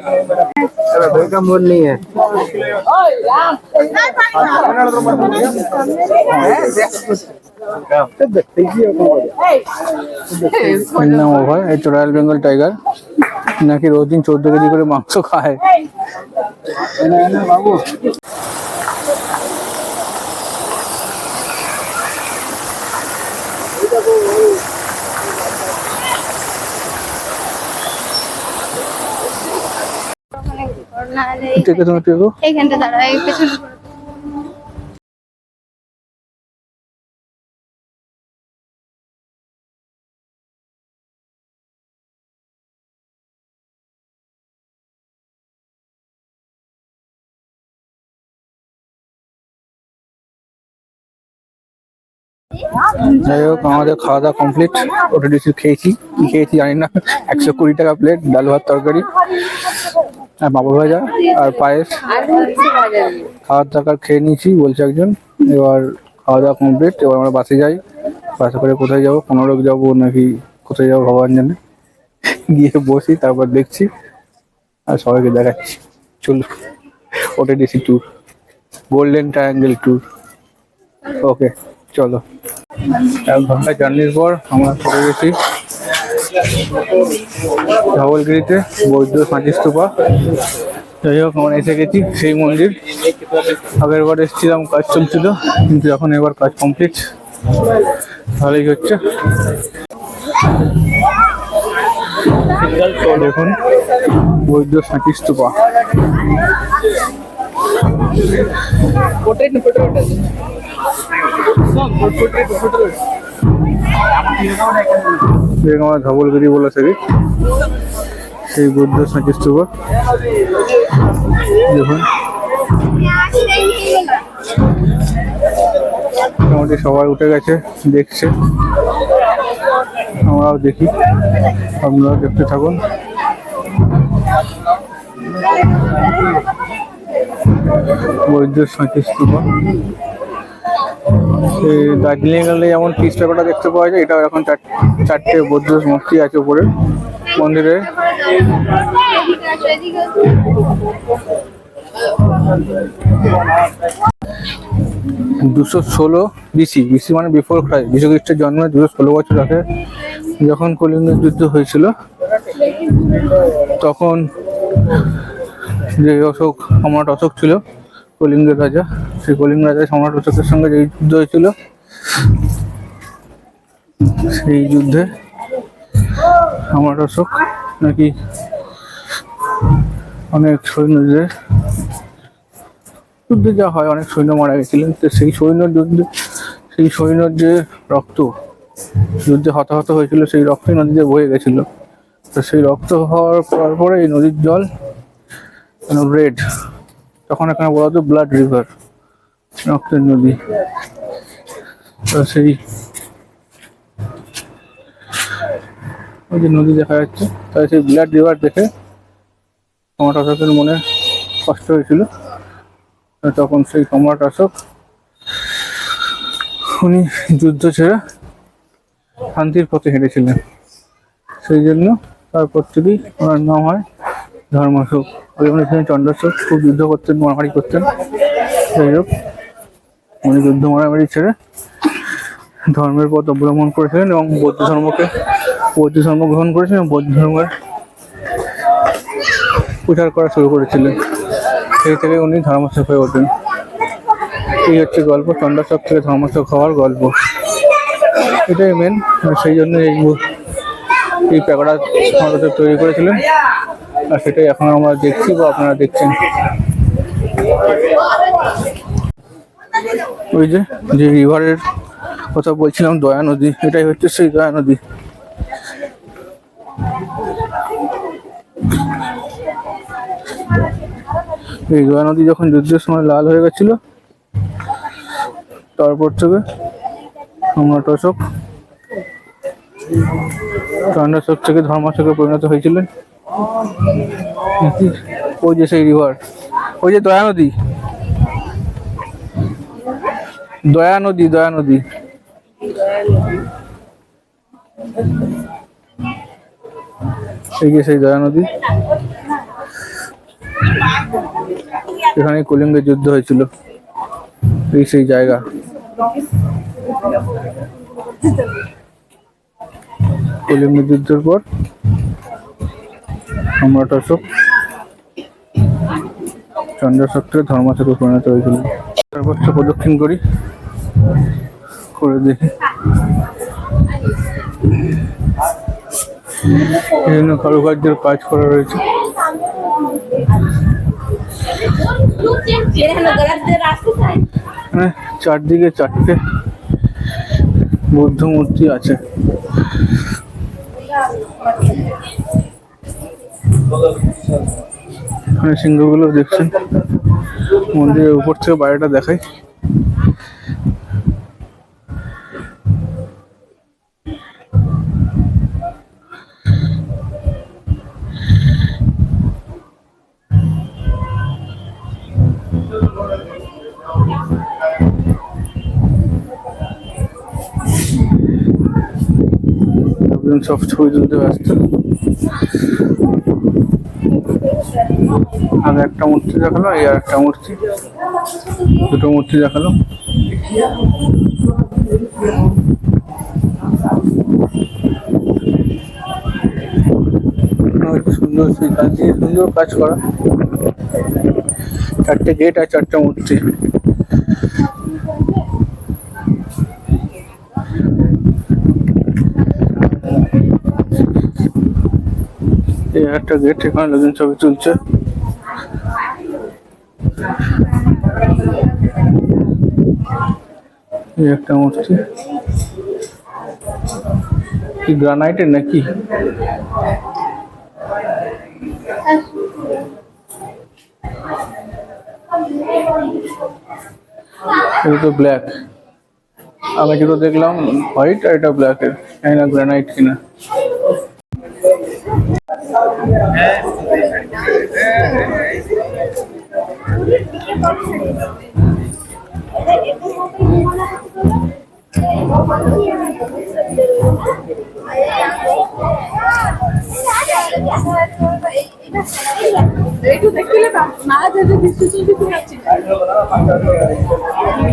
নাম ওভার, এই তো রয়্যাল বেঙ্গল টাইগার নাকি রোজ দিন 14 কেজি করে মাংস খায়। ঠিক আছে, তুমি একটু এগো। এইখানটা দাঁড়া, এই পেছনে ঘোরো। যাই হোক, আমাদের খাওয়া দাওয়া কমপ্লিট। ওটিডিসি খেয়েছি, কি খেয়েছি জানি না। 120 টাকা প্লেট, ডাল ভাত তরকারি আর পাঁপড় ভাজা আর পায়েস। খাওয়ার দাওয়ার খেয়ে নিয়েছি বলছে একজন। এবার খাওয়া দাওয়া কমপ্লিট, এবার আমরা বাসে যাই। বাসে করে কোথায় যাবো, 15 যাবো নাকি কোথায় যাবো ভগবান জানে। গিয়ে বসি, তারপর দেখছি আর সবাইকে দেখাচ্ছি। চলো OTDC tour, golden triangle tour. Okay চলো। 1 ঘন্টা জার্নির পর আমরা চলে গেছি ধবলগিরিতে, বৌদ্ধ স্মারকস্তূপা। যাই হোক, আমরা এসে গেছি সেই মন্দির। আগের বার এসেছিলাম, কাজ চলছিল, কিন্তু এখন এবার কাজ কমপ্লিট, ভালোই হচ্ছে। দেখুন বৌদ্ধ স্মারকস্তূপা। আমরা ধবলগিরি বলে থাকি সেই বৌদ্ধ স্মারকস্তূপা। দেখুন মোটামুটি সবাই উঠে গেছে, দেখছে, আমরাও দেখি, আপনারাও দেখতে থাকুন। বৌদ্ধ স্মারকস্তূপা। দার্জিলিং গেলে যেমন পিস পেপারটা দেখতে পাওয়া যায়, এটাও এখন 4টে বৌদ্ধ মূর্তি আছে উপরে মন্দিরে। 216 বিসি, বিসি মানে বিফোর ক্রাইস্ট, যীশু খ্রিস্টের জন্মের 216 বছর আগে যখন কলিঙ্গের যুদ্ধ হয়েছিল, তখন যে সম্রাট অশোক ছিল কলিঙ্গের রাজা, সেই কলিঙ্গ রাজা সম্রাট অশোকের সঙ্গে যে যুদ্ধ হয়েছিল সেই যুদ্ধে সম্রাট অশোক নাকি অনেক সৈন্যদের যুদ্ধে যা হয় অনেক সৈন্য মারা গেছিলেন, তো সেই সৈন্যর যে রক্ত যুদ্ধে হতাহত হয়েছিল সেই রক্তই নদীতে বয়ে গেছিল। তো সেই রক্ত হওয়ার পরে এই নদীর জল রেড, তখন এখানে বলা হতো ব্লাড রিভার, রক্তের নদী। তো সেই ওই যে নদী দেখা যাচ্ছে, তাই সেই ব্লাড রিভার দেখে সম্রাট অশোকের মনে কষ্ট হয়েছিল। তখন সেই সম্রাট অশোক উনি যুদ্ধ ছেড়ে শান্তির পথে হেঁটেছিলেন, সেই জন্য তারপর থেকেই ওনার নাম হয় ধর্মাশোক। উনি ছিলেন চন্দ্রাশোক, খুব যুদ্ধ করতেন, মারামারি করতেন। যাই হোক, উনি যুদ্ধ মারামারি ছেড়ে ধর্মের পথ অবলম্বন করেছিলেন এবং বৌদ্ধ ধর্ম গ্রহণ করেছিলেন এবং বৌদ্ধ ধর্মের প্রচার করা শুরু করেছিলেন। সেই থেকে উনি ধর্মাশোক হয়ে ওঠেন। এই হচ্ছে গল্প, চন্দ্রাশোক থেকে ধর্মাশোক হওয়ার গল্প, এটাই মেন। সেই জন্য এই প্যাগোডা সম্রাট তৈরি করেছিলেন, আর সেটাই এখন আমরা দেখছি বা আপনারা দেখছেন। ওই যে রিভারের কথা বলছিলাম, দয়া নদী, এটাই হচ্ছে সেই দয়া নদী। এই দয়া নদী যখন যুদ্ধের সময় লাল হয়ে গেছিল, তারপর থেকে সম্রাট অশোক চন্দ্রাশোক থেকে ধর্মাশোকে পরিণত হয়েছিলেন। ওই যে সেই রিভার, ওই যে দয়া নদী, এই যে সেই দয়া নদী, এখানে কলিঙ্গের যুদ্ধ হয়েছিল, এই সেই জায়গা। কলিঙ্গ যুদ্ধের পর সম্রাট অশোক চন্দ্রাশোক থেকে ধর্মাশোকে পরিণত হয়েছিল। তারপর প্রদক্ষিণ করে দেখি বিভিন্ন কারুকার্যের কাজ করা রয়েছে। চারদিকে চারটে বৌদ্ধ মূর্তি আছে। এখানে সিংহগুলো দেখছেন, মন্দিরের উপর থেকে বাইরেটা দেখাই। সব ছবি তুলতে ব্যস্ত। আগে একটা মূর্তি দেখালো, এই আর একটা মূর্তি, দুটো মূর্তি দেখালো। সুন্দর সুন্দর কাজ করা, চারটে গেট আর চারটে মূর্তি। এই একটা গেট, এখানে লোকজন ছবি তুলছে। এই একটা মূর্তি, কি গ্রানাইটের নাকি? এটা তো ব্ল্যাক, আমি যেটা দেখলাম হোয়াইট আর এটা ব্ল্যাকের, জানি না গ্রানাইট কিনা।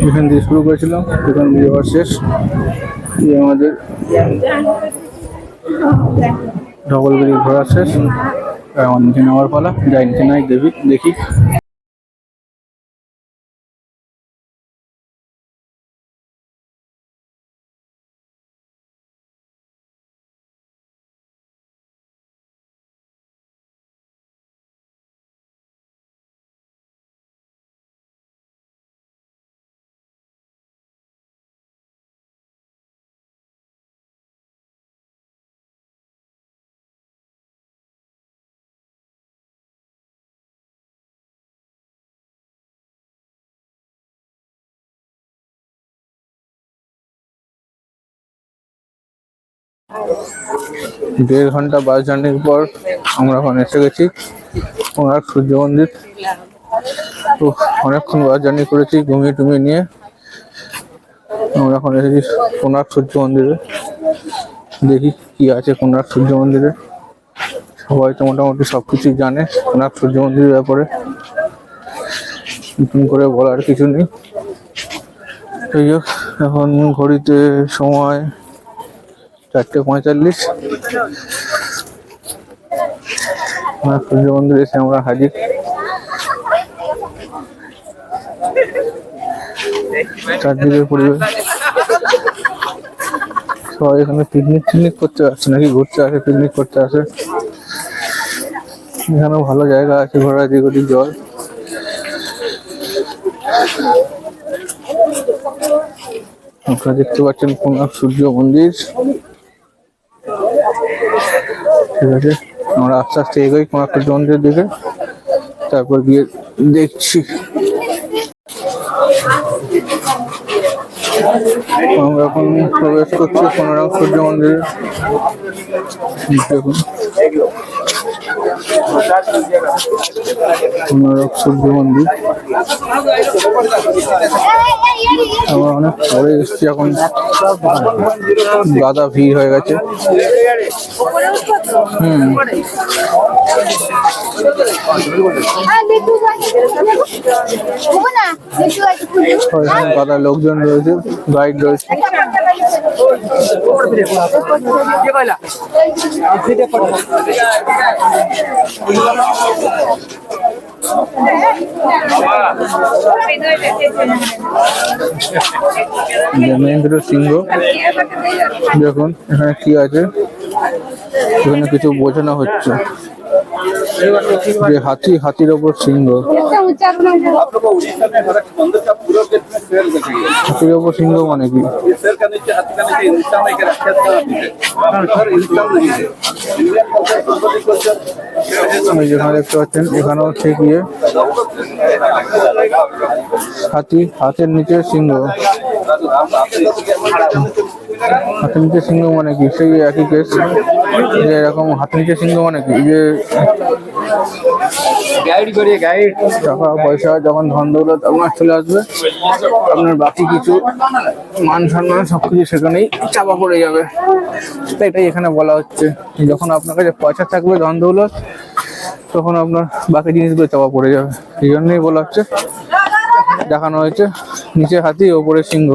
এখান দিয়ে শুরু করেছিলাম, এখান দিয়ে আবার শেষ। আমাদের ধবলগিরি ঘোরা শেষ, এখন নিচে নেওয়ার পালা। যাই নিচে নাই দেখি। 1.5 ঘন্টা বাস জার্নির পর আমরা এখন এসে গেছি কোণার্ক সূর্য মন্দির। তো অনেকক্ষণ বাস জার্নি করেছি ঘুমিয়ে টুমিয়ে নিয়ে আমরা এখন এসেছি কোণার্ক সূর্য মন্দিরে। দেখি কি আছে কোণার্ক সূর্য মন্দিরে। সবাই তো মোটামুটি সবকিছু জানে কোণার্ক সূর্য মন্দিরের ব্যাপারে, নতুন করে বলার কিছু নেই। এই হোক, এখন ঘড়িতে সময় 4:45। সূর্য মন্দিরে এসে আমরা হাজির। চারদিকের পরিবেশ, সবাই এখানে পিকনিক করতে আসছে নাকি ঘুরতে আসে, পিকনিক করতে আসে। এখানেও ভালো জায়গা আছে ঘোরার, এদিক ওদিক জল। আপনারা দেখতে পাচ্ছেন কোণার্ক সূর্য মন্দির। ঠিক আছে, আমরা আস্তে আস্তে এগোই কোণার্ক সূর্য মন্দিরের দিকে, তারপর গিয়ে দেখছি। আমরা এখন প্রবেশ করছি কোণার্ক সূর্য মন্দিরে। দেখুন কোণার্ক সূর্য মন্দির। আমরা অনেক পরে এসেছি, এখন গাদা ভিড় হয়ে গেছে। গাদা লোকজন রয়েছে, গাইড রয়েছে। মহেন্দ্র সিংহ, দেখুন এখানে কি আছে, এখানে কিছু বোঝানো হচ্ছে যে হাতির ওপর সিংহ, হাতির ওপর সিংহ মানে কি? যেখানে দেখতে পাচ্ছেন এখানেও ঠিক ইয়ে, হাতের নিচে সিংহ। হাতের নিচে সিংহ মানে কি? সেই একই কেস, যে এরকম হাতের নিচে সিংহ মানে কি, যে টাকা পয়সা যখন ধন দৌলত আপনার চলে আসবে, আপনার বাকি কিছু মান সম্মান সবকিছু সেখানেই চাপা পড়ে যাবে। তাই এটাই এখানে বলা হচ্ছে, যখন আপনার কাছে পয়সা থাকবে ধন দৌলত, তখন আপনার বাকি জিনিসগুলো চাপা পড়ে যাবে। এই জন্যই বলা হচ্ছে, দেখানো হয়েছে নিচে হাতি ওপরে সিংহ।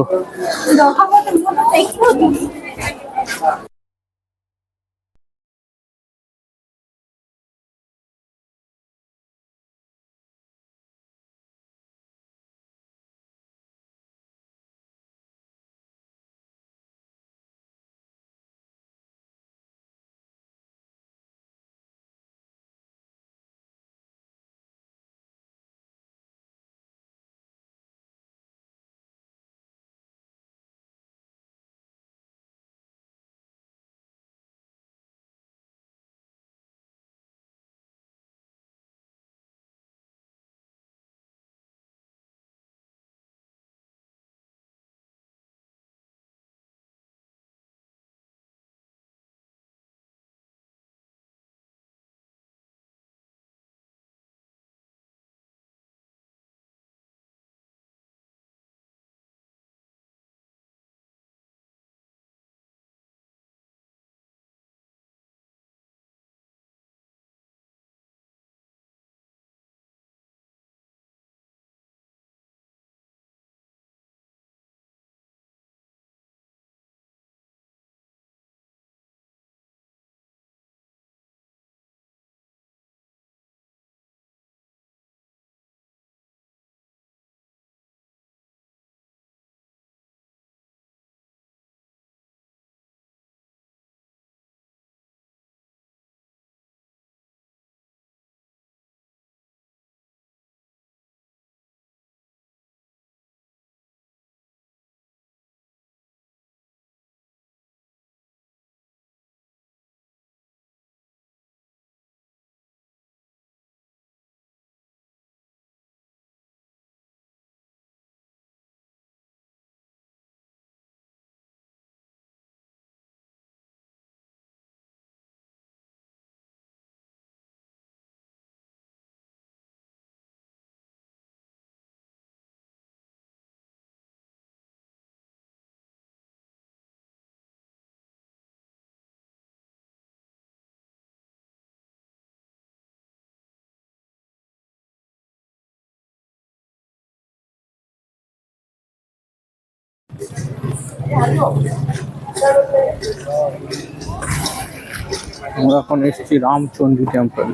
আমরা এখন এসেছি রামচন্ডী টেম্পল।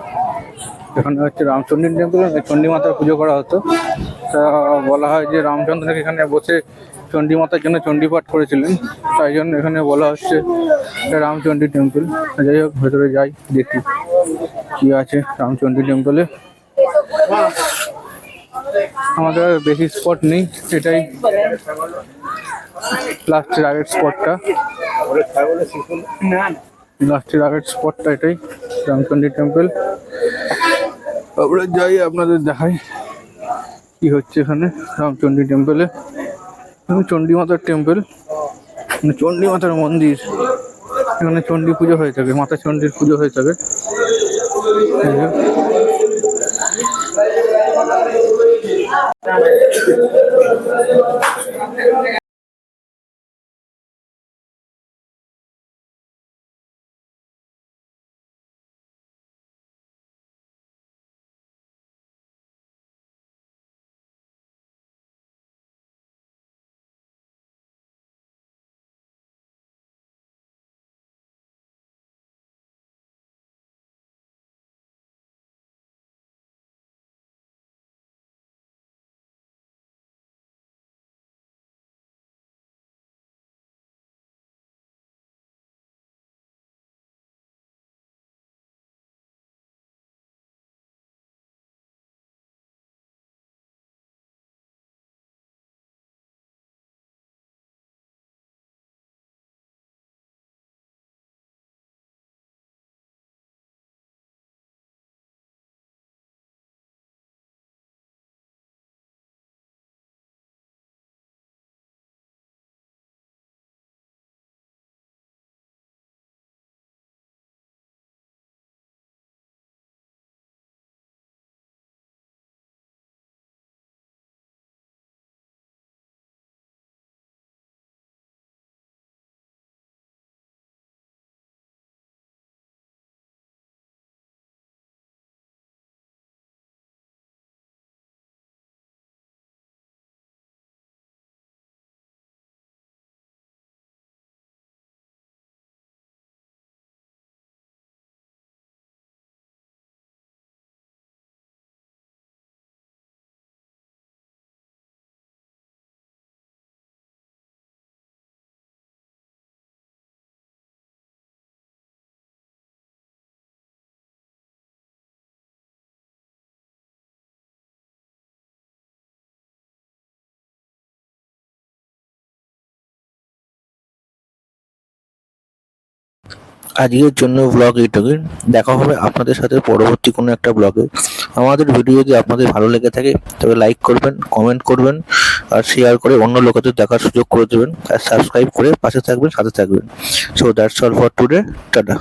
এখানে হচ্ছে রামচন্ডী টেম্পল, চণ্ডী মাতার পুজো করা হতো। তা বলা হয় যে রামচন্দ্র এখানে বসে চণ্ডী মাতার জন্য চণ্ডী পাঠ করেছিলেন, তাই জন্য এখানে বলা হচ্ছে এটা রামচন্ডী টেম্পল। যাই হোক, ভেতরে যাই, দেখি কি আছে রামচন্ডী টেম্পলে। আমাদের আর বেশি স্পট নেই, এটাই লাস্টের আগের স্পটটা। লাস্টের আগের স্পটটা এটাই রামচন্ডী টেম্পল। আমরা যাই, আপনাদের দেখাই কি হচ্ছে এখানে রামচন্ডী টেম্পলে। চণ্ডী মাতার টেম্পল, চণ্ডী মাতার মন্দির। এখানে চণ্ডী পুজো হয়ে থাকে, মাতা চণ্ডীর পুজো হয়ে থাকে। আজকের জন্য ব্লগ এইটুকুই। দেখা হবে আপনাদের সাথে পরবর্তী কোনো একটা ব্লগে। আমাদের ভিডিও যদি আপনাদের ভালো লেগে থাকে তবে লাইক করবেন, কমেন্ট করবেন আর শেয়ার করে অন্য লোকেদের দেখার সুযোগ করে দেবেন। আর সাবস্ক্রাইব করে পাশে থাকবেন, সাথে থাকবেন। So that's all for today. Tata.